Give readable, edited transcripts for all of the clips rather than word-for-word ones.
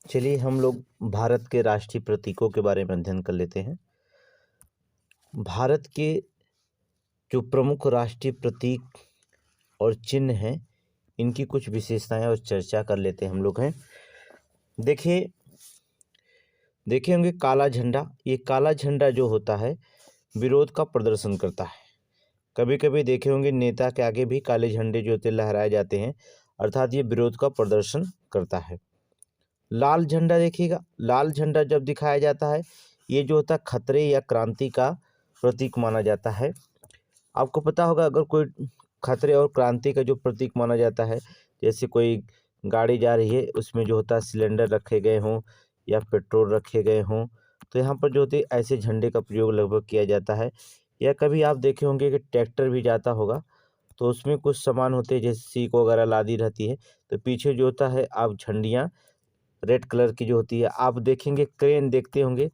चलिए हम लोग भारत के राष्ट्रीय प्रतीकों के बारे में अध्ययन कर लेते हैं। भारत के जो प्रमुख राष्ट्रीय प्रतीक और चिन्ह हैं, इनकी कुछ विशेषताएं और चर्चा कर लेते हैं हम लोग हैं। देखिए देखे होंगे काला झंडा। ये काला झंडा जो होता है विरोध का प्रदर्शन करता है। कभी कभी देखे होंगे नेता के आगे भी काले झंडे जो होते लहराए जाते हैं, अर्थात ये विरोध का प्रदर्शन करता है। लाल झंडा देखिएगा, लाल झंडा जब दिखाया जाता है ये जो होता है खतरे या क्रांति का प्रतीक माना जाता है। आपको पता होगा अगर कोई खतरे और क्रांति का जो प्रतीक माना जाता है, जैसे कोई गाड़ी जा रही है उसमें जो होता है सिलेंडर रखे गए हों या पेट्रोल रखे गए हों, तो यहाँ पर जो होते ऐसे झंडे का प्रयोग लगभग किया जाता है। या कभी आप देखे होंगे कि ट्रैक्टर भी जाता होगा तो उसमें कुछ सामान होते हैं जैसे सीख वगैरह लादी रहती है, तो पीछे जो होता है आप झंडियाँ रेड कलर की जो होती है। आप देखेंगे क्रेन देखते होंगे,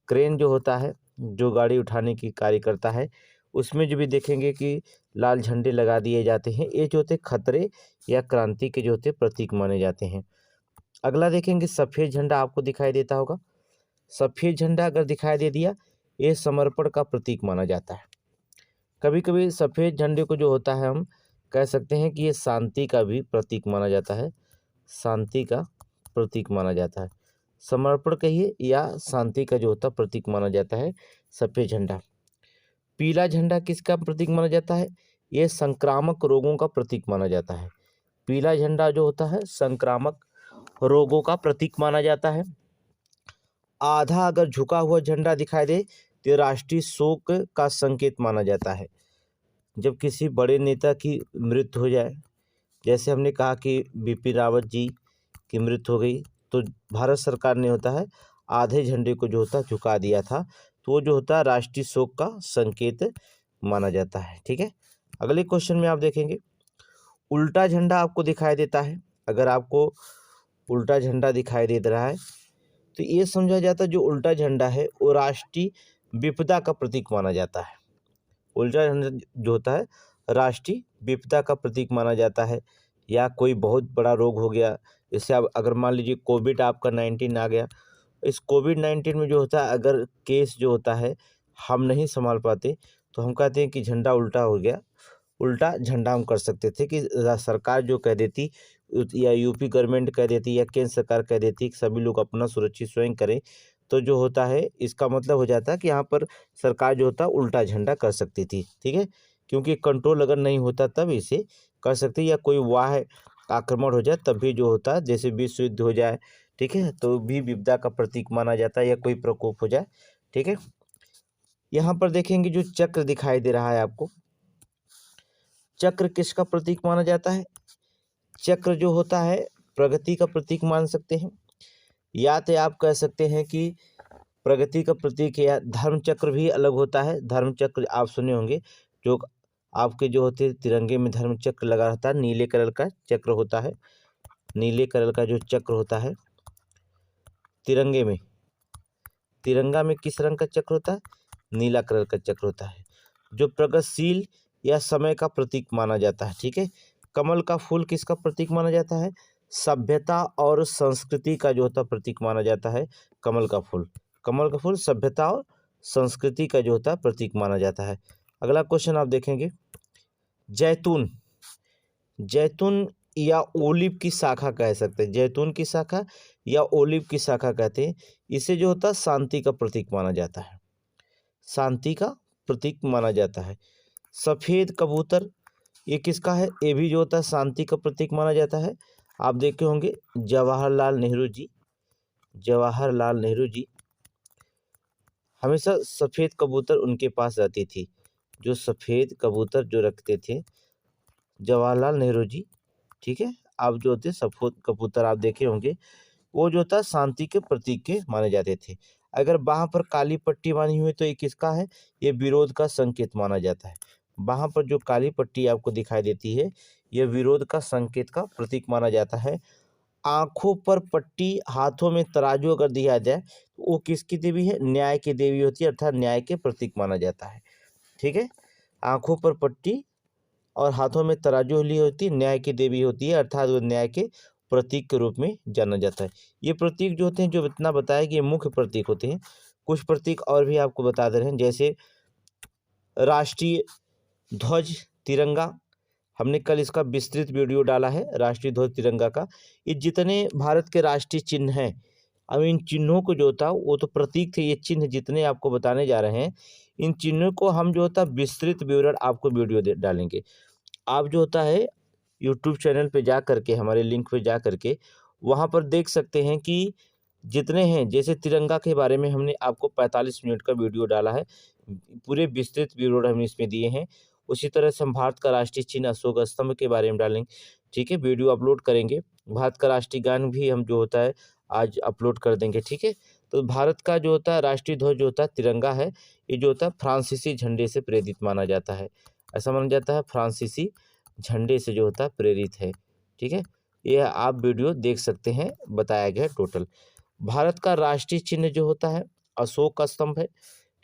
क्रेन जो होता है जो गाड़ी उठाने की कार्य करता है उसमें जो भी देखेंगे कि लाल झंडे लगा दिए जाते हैं। ये जो होते खतरे या क्रांति के जो होते प्रतीक माने जाते हैं। अगला देखेंगे सफ़ेद झंडा आपको दिखाई देता होगा। सफ़ेद झंडा अगर दिखाई दे दिया ये समर्पण का प्रतीक माना जाता है। कभी कभी सफ़ेद झंडे को जो होता है हम कह सकते हैं कि ये शांति का भी प्रतीक माना जाता है, शांति का प्रतीक माना जाता है। समर्पण कहिए या शांति का जो होता है प्रतीक माना जाता है सफ़ेद झंडा। पीला झंडा किसका प्रतीक माना जाता है? ये संक्रामक रोगों का प्रतीक माना जाता है। पीला झंडा जो होता है संक्रामक रोगों का प्रतीक माना जाता है। आधा अगर झुका हुआ झंडा दिखाई दे तो राष्ट्रीय शोक का संकेत माना जाता है। जब किसी बड़े नेता की मृत्यु हो जाए, जैसे हमने कहा कि बिपिन रावत जी की मृत्यु हो गई, तो भारत सरकार ने होता है आधे झंडे को जो होता है झुका दिया था, तो वो जो होता है राष्ट्रीय शोक का संकेत माना जाता है। ठीक है, अगले क्वेश्चन में आप देखेंगे उल्टा झंडा आपको दिखाई देता है। अगर आपको उल्टा झंडा दिखाई दे रहा है तो ये समझा जाता है जो उल्टा झंडा है वो राष्ट्रीय विपदा का प्रतीक माना जाता है। उल्टा झंडा जो होता है राष्ट्रीय विपदा का प्रतीक माना जाता है। या कोई बहुत बड़ा रोग हो गया, जैसे अब अगर मान लीजिए कोविड आपका 19 आ गया, इस कोविड-19 में जो होता है अगर केस जो होता है हम नहीं संभाल पाते तो हम कहते हैं कि झंडा उल्टा हो गया। उल्टा झंडा हम कर सकते थे कि सरकार जो कह देती या यूपी गवर्नमेंट कह देती या केंद्र सरकार कह देती कि सभी लोग अपना सुरक्षित स्वयं करें, तो जो होता है इसका मतलब हो जाता है कि यहाँ पर सरकार जो होता है उल्टा झंडा कर सकती थी। ठीक है, क्योंकि कंट्रोल अगर नहीं होता तब इसे कर सकती, या कोई वाह आक्रमण हो जाए तब भी जो होता है, जैसे विश्व युद्ध हो जाए, ठीक है, तो भी विपदा का प्रतीक माना जाता है या कोई प्रकोप हो जाए। ठीक है, यहाँ पर देखेंगे जो चक्र दिखाई दे रहा है आपको, चक्र किसका प्रतीक माना जाता है? चक्र जो होता है प्रगति का प्रतीक मान सकते हैं, या तो आप कह सकते हैं कि प्रगति का प्रतीक, या धर्म चक्र भी अलग होता है। धर्म चक्र आप सुने होंगे, जो आपके जो होते हैं तिरंगे में धर्म चक्र लगा रहता है, नीले कलर का चक्र होता है। नीले कलर का जो चक्र होता है तिरंगे में, तिरंगा में किस रंग का चक्र होता है? नीला कलर का चक्र होता है, जो प्रगतिशील या समय का प्रतीक माना जाता है। ठीक है, कमल का फूल किसका प्रतीक माना जाता है? सभ्यता और संस्कृति का जो होता है प्रतीक माना जाता है कमल का फूल। कमल का फूल सभ्यता और संस्कृति का जो होता है प्रतीक माना जाता है। अगला क्वेश्चन आप देखेंगे जैतून। जैतून या ओलिव की शाखा कह सकते हैं, जैतून की शाखा या ओलिव की शाखा कहते हैं। इसे जो होता है शांति का प्रतीक माना जाता है, शांति का प्रतीक माना जाता है। सफ़ेद कबूतर ये किसका है? ये भी जो होता है शांति का प्रतीक माना जाता है। आप देखे होंगे जवाहरलाल नेहरू जी, जवाहरलाल नेहरू जी हमेशा सफ़ेद कबूतर उनके पास रहती थी। जो सफ़ेद कबूतर जो रखते थे जवाहरलाल नेहरू जी, ठीक है, आप जो होते सफ़ेद कबूतर आप देखे होंगे, वो जो होता है शांति के प्रतीक के माने जाते थे। अगर बाह पर काली पट्टी बांधी हुई तो ये किसका है? ये विरोध का संकेत माना जाता है। बाह पर जो काली पट्टी आपको दिखाई देती है यह विरोध का संकेत का प्रतीक माना जाता है। आंखों पर पट्टी, हाथों में तराजू अगर दिया जाए तो वो किसकी देवी है? न्याय की देवी होती है, अर्थात न्याय के प्रतीक माना जाता है। ठीक है, आंखों पर पट्टी और हाथों में तराजू ली होती है, न्याय की देवी होती है, अर्थात वो न्याय के प्रतीक के रूप में जाना जाता है। ये प्रतीक जो होते हैं, जो इतना बताया कि ये मुख्य प्रतीक होते हैं। कुछ प्रतीक और भी आपको बता दे रहे हैं, जैसे राष्ट्रीय ध्वज तिरंगा, हमने कल इसका विस्तृत वीडियो डाला है राष्ट्रीय ध्वज तिरंगा का। ये जितने भारत के राष्ट्रीय चिन्ह हैं, अब इन चिन्हों को जो होता है वो तो प्रतीक थे, ये चिन्ह जितने आपको बताने जा रहे हैं, इन चिन्हों को हम जो होता है विस्तृत विवरण आपको वीडियो डालेंगे। आप जो होता है यूट्यूब चैनल पे जा करके, हमारे लिंक पे जा करके वहाँ पर देख सकते हैं कि जितने हैं, जैसे तिरंगा के बारे में हमने आपको 45 मिनट का वीडियो डाला है, पूरे विस्तृत विवरण हमने इसमें दिए हैं। उसी तरह से हम भारत का राष्ट्रीय चिन्ह अशोक स्तंभ के बारे में डालेंगे, ठीक है, वीडियो अपलोड करेंगे। भारत का राष्ट्रीय गान भी हम जो होता है आज अपलोड कर देंगे, ठीक है। तो भारत का जो होता है राष्ट्रीय ध्वज जो होता है तिरंगा है, ये जो होता है फ्रांसीसी झंडे से प्रेरित माना जाता है। ऐसा माना जाता है फ्रांसीसी झंडे से जो होता है प्रेरित है, ठीक है। ये आप वीडियो देख सकते हैं, बताया गया है टोटल। भारत का राष्ट्रीय चिन्ह जो होता है अशोक का स्तंभ है,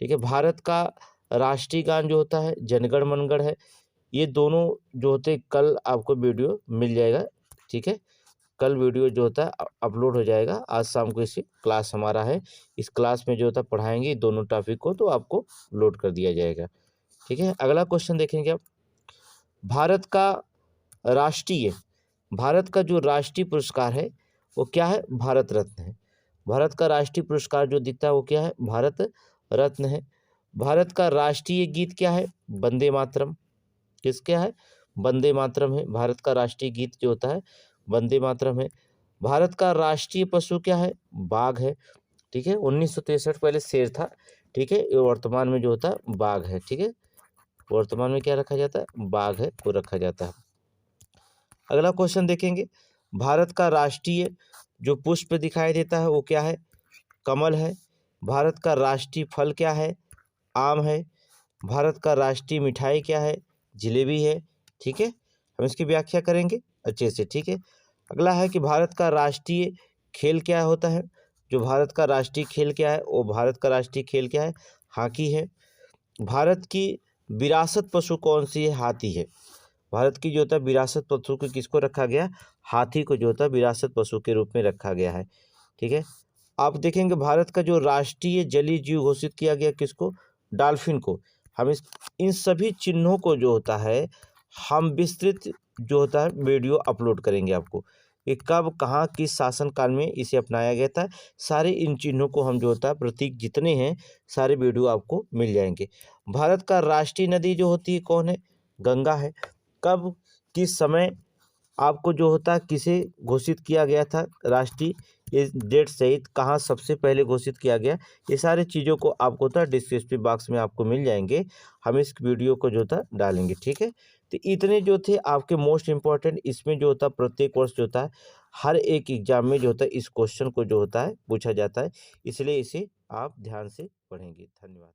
ठीक है। भारत का राष्ट्रीय गान जो होता है जनगण मनगढ़ है। ये दोनों जो होते हैं कल आपको वीडियो मिल जाएगा, ठीक है। कल वीडियो जो होता है अपलोड हो जाएगा। आज शाम को इसी क्लास हमारा है, इस क्लास में जो होता है पढ़ाएंगे दोनों टॉपिक को, तो आपको लोड कर दिया जाएगा, ठीक है। अगला क्वेश्चन देखेंगे आप, भारत का राष्ट्रीय भारत का जो राष्ट्रीय पुरस्कार है वो क्या है? भारत रत्न है। भारत का राष्ट्रीय पुरस्कार जो दिखता है वो क्या है? भारत रत्न है। भारत का राष्ट्रीय गीत क्या है? वंदे मातरम। किसका है? वंदे मातरम है। भारत का राष्ट्रीय गीत जो होता है वंदे मातरम है। भारत का राष्ट्रीय पशु क्या है? बाघ है, ठीक है। 1963 पहले शेर था, ठीक है, ये वर्तमान में जो होता है बाघ है, ठीक है। वर्तमान में क्या रखा जाता है? बाघ है, वो रखा जाता है। अगला क्वेश्चन देखेंगे, भारत का राष्ट्रीय जो पुष्प दिखाई देता है वो क्या है? कमल है। भारत का राष्ट्रीय फल क्या है? आम है। भारत का राष्ट्रीय मिठाई क्या है? जलेबी है, ठीक है। हम इसकी व्याख्या करेंगे अच्छे से, ठीक है। अगला है कि भारत का राष्ट्रीय खेल क्या होता है? जो भारत का राष्ट्रीय खेल क्या है? वो भारत का राष्ट्रीय खेल क्या है? हॉकी है। भारत की विरासत पशु कौन सी है? हाथी है। भारत की जो होता है विरासत पशु को किसको रखा गया? हाथी को जो होता है विरासत पशु के रूप में रखा गया है, ठीक है। आप देखेंगे भारत का जो राष्ट्रीय जलीय जीव घोषित किया गया किसको? डॉल्फिन को। हम इन सभी चिन्हों को जो होता है हम विस्तृत जो होता है वीडियो अपलोड करेंगे आपको, ये कब कहाँ किस शासन काल में इसे अपनाया गया था, सारे इन चिन्हों को हम जो होता है प्रतीक जितने हैं सारे वीडियो आपको मिल जाएंगे। भारत का राष्ट्रीय नदी जो होती है कौन है? गंगा है। कब किस समय आपको जो होता है किसे घोषित किया गया था राष्ट्रीय, ये डेट सहित कहाँ सबसे पहले घोषित किया गया, ये सारी चीज़ों को आपको होता है डिस्क्रिप्टिव बॉक्स में आपको मिल जाएंगे। हम इस वीडियो को जो होता डालेंगे, ठीक है। तो इतने जो थे आपके मोस्ट इम्पॉर्टेंट, इसमें जो होता है प्रत्येक वर्ष जो होता है हर एक एग्जाम में जो होता है इस क्वेश्चन को जो होता है पूछा जाता है, इसलिए इसे आप ध्यान से पढ़ेंगे। धन्यवाद।